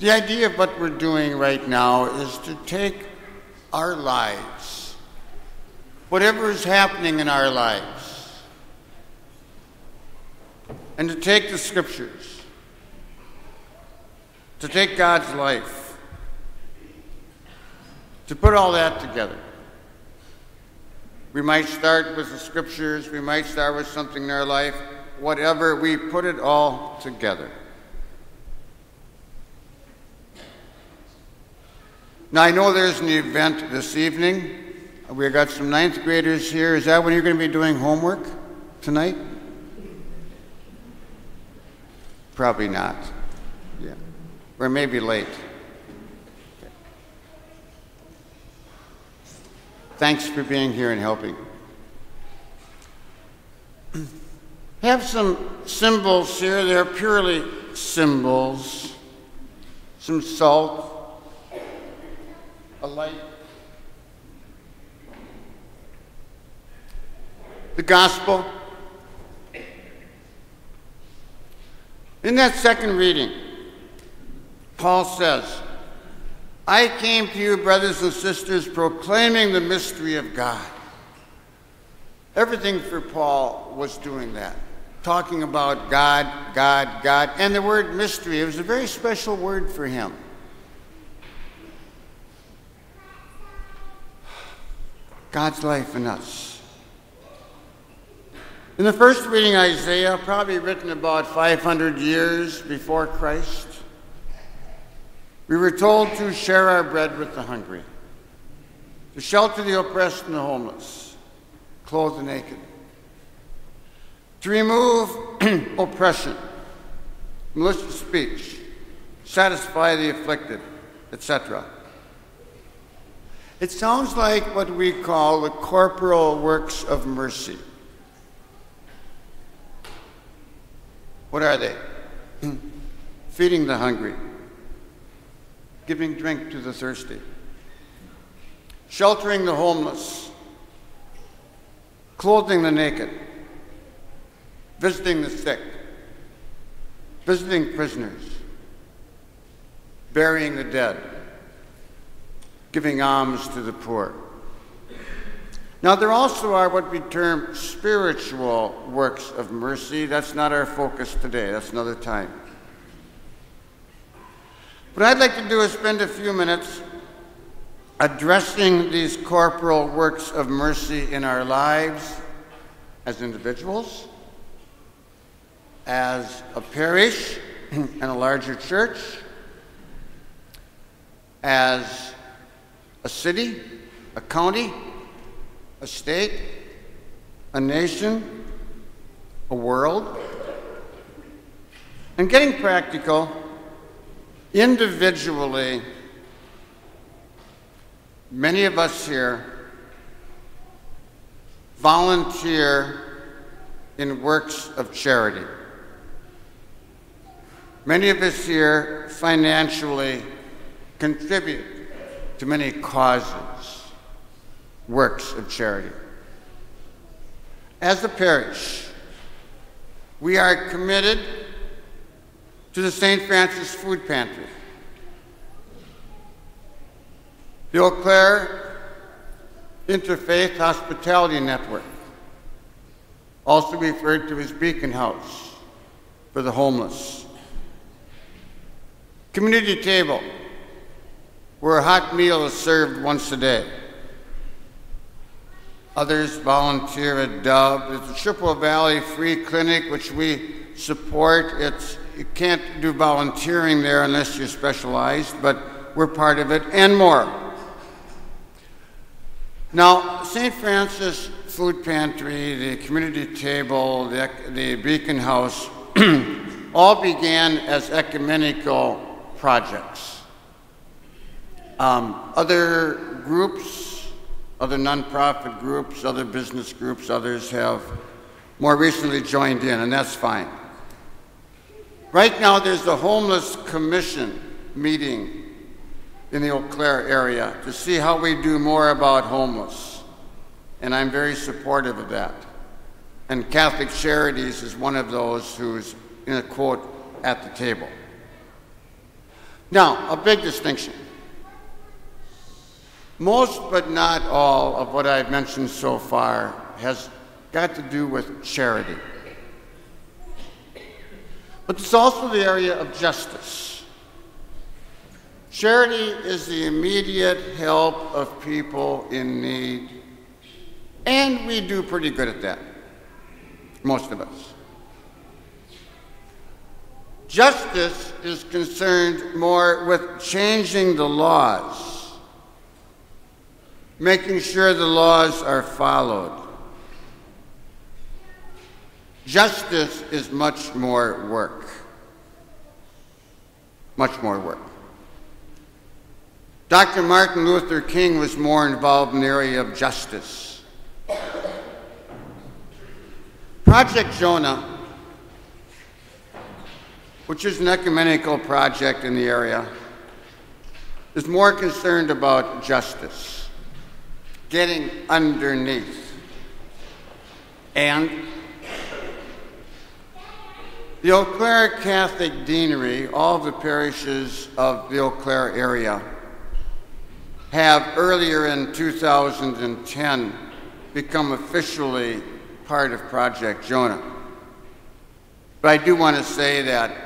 The idea of what we're doing right now is to take our lives, whatever is happening in our lives, and to take the scriptures, to take God's life, to put all that together. We might start with the scriptures, we might start with something in our life, whatever, we put it all together. Now, I know there's an event this evening. We've got some ninth graders here. Is that when you're going to be doing homework tonight? Probably not. Yeah. Or maybe late. Okay. Thanks for being here and helping. Have some symbols here. They're purely symbols. Some salt. A light. The gospel. In that second reading, Paul says, I came to you, brothers and sisters, proclaiming the mystery of God. Everything for Paul was doing that, talking about God, God, God, and the word mystery. It was a very special word for him. God's life in us. In the first reading, Isaiah, probably written about 500 years before Christ, we were told to share our bread with the hungry, to shelter the oppressed and the homeless, clothe the naked, to remove oppression, malicious speech, satisfy the afflicted, etc. It sounds like what we call the corporal works of mercy. What are they? Feeding the hungry, giving drink to the thirsty, sheltering the homeless, clothing the naked, visiting the sick, visiting prisoners, burying the dead, giving alms to the poor. Now, there also are what we term spiritual works of mercy. That's not our focus today. That's another time. What I'd like to do is spend a few minutes addressing these corporal works of mercy in our lives as individuals, as a parish and a larger church, as a city, a county, a state, a nation, a world. And getting practical, individually, many of us here volunteer in works of charity. Many of us here financially contribute to many causes, works of charity. As a parish, we are committed to the St. Francis Food Pantry, the Eau Claire Interfaith Hospitality Network, also referred to as Beacon House for the homeless, Community Table, where a hot meal is served once a day. Others volunteer at Dove. There's the Chippewa Valley Free Clinic, which we support. You can't do volunteering there unless you're specialized, but we're part of it, and more. Now, St. Francis Food Pantry, the Community Table, the Beacon House, all began as ecumenical projects. Other groups, other nonprofit groups, other business groups, others have more recently joined in, and that's fine. Right now, there's the Homeless Commission meeting in the Eau Claire area to see how we do more about homeless, and I'm very supportive of that. And Catholic Charities is one of those who's, in a quote, at the table. Now, a big distinction. Most but not all of what I've mentioned so far has got to do with charity. But it's also the area of justice. Charity is the immediate help of people in need, and we do pretty good at that, most of us. Justice is concerned more with changing the laws, making sure the laws are followed. Justice is much more work. Much more work. Dr. Martin Luther King was more involved in the area of justice. Project Jonah, which is an ecumenical project in the area, is more concerned about justice, getting underneath. And the Eau Claire Catholic Deanery, all of the parishes of the Eau Claire area, have earlier in 2010 become officially part of Project Jonah. But I do want to say that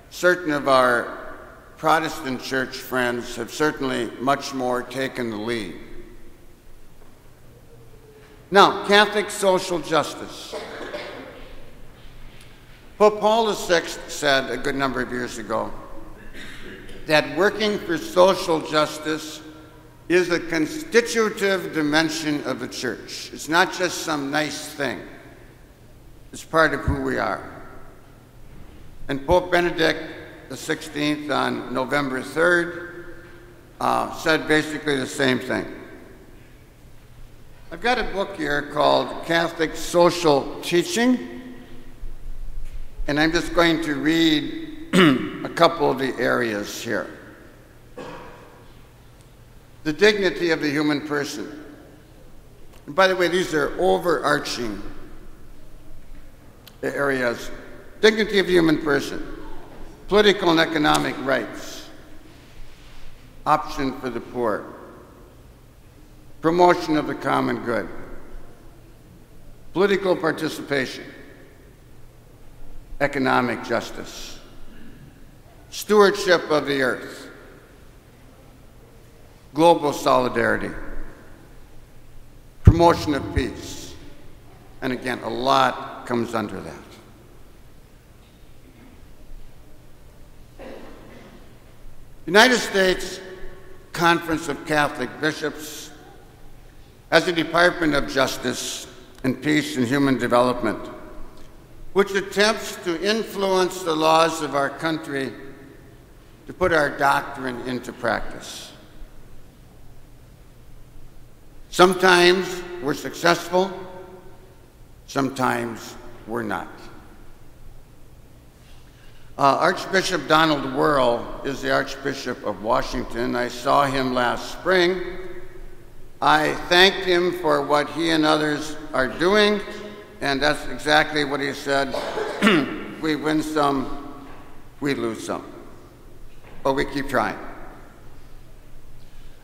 certain of our Protestant church friends have certainly much more taken the lead. Now, Catholic social justice. Pope Paul VI said a good number of years ago that working for social justice is a constitutive dimension of the church. It's not just some nice thing. It's part of who we are. And Pope Benedict XVI on November 3rd said basically the same thing. I've got a book here called Catholic Social Teaching, and I'm just going to read a couple of the areas here. The dignity of the human person. And by the way, these are overarching areas. Dignity of the human person, political and economic rights, option for the poor, promotion of the common good, political participation, economic justice, stewardship of the earth, global solidarity, promotion of peace, and again, a lot comes under that. United States Conference of Catholic Bishops has a Department of Justice and Peace and Human Development, which attempts to influence the laws of our country to put our doctrine into practice. Sometimes we're successful, sometimes we're not. Archbishop Donald Wuerl is the Archbishop of Washington. I saw him last spring. I thanked him for what he and others are doing, and that's exactly what he said. We win some, we lose some, but we keep trying.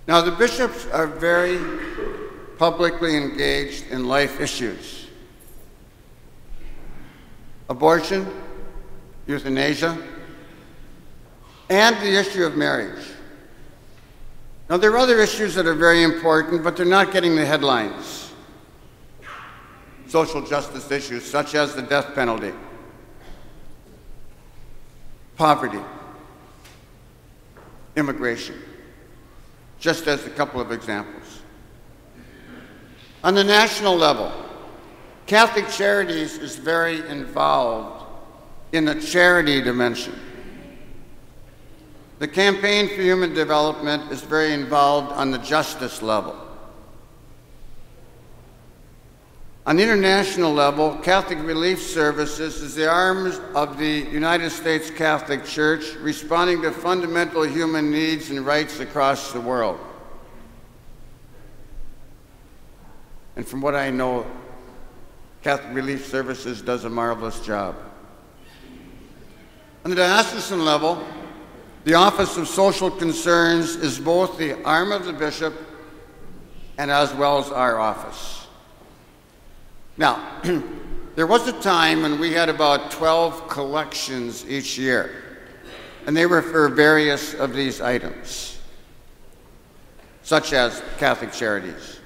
Now, the bishops are very publicly engaged in life issues. Abortion, euthanasia, and the issue of marriage. Now, there are other issues that are very important, but they're not getting the headlines. Social justice issues, such as the death penalty, poverty, immigration, just as a couple of examples. On the national level, Catholic Charities is very involved in the charity dimension. The Campaign for Human Development is very involved on the justice level. On the international level, Catholic Relief Services is the arm of the United States Catholic Church, responding to fundamental human needs and rights across the world. And from what I know, Catholic Relief Services does a marvelous job. On the diocesan level, The Office of Social Concerns is both the arm of the bishop and as well as our office. Now, there was a time when we had about 12 collections each year, and they were for various of these items, such as Catholic Charities,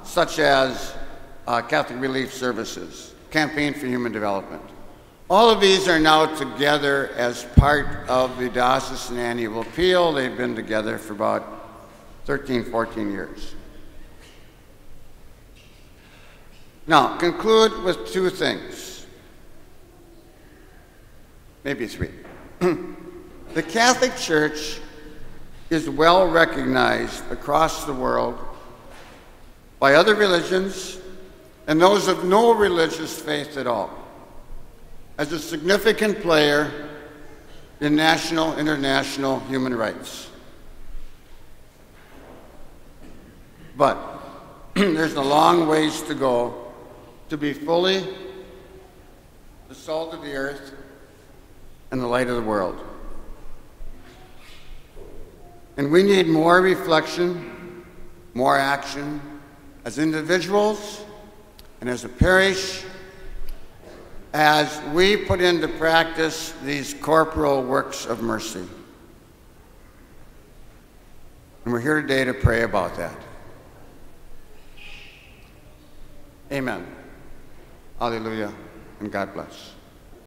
such as Catholic Relief Services, Campaign for Human Development. All of these are now together as part of the Diocesan Annual Appeal. They've been together for about 13, 14 years. Now, conclude with two things, maybe three. The Catholic Church is well recognized across the world by other religions and those of no religious faith at all as a significant player in national, international human rights. But there's a long ways to go to be fully the salt of the earth and the light of the world. And we need more reflection, more action as individuals and as a parish, as we put into practice these corporal works of mercy. And we're here today to pray about that. Amen. Hallelujah, and God bless.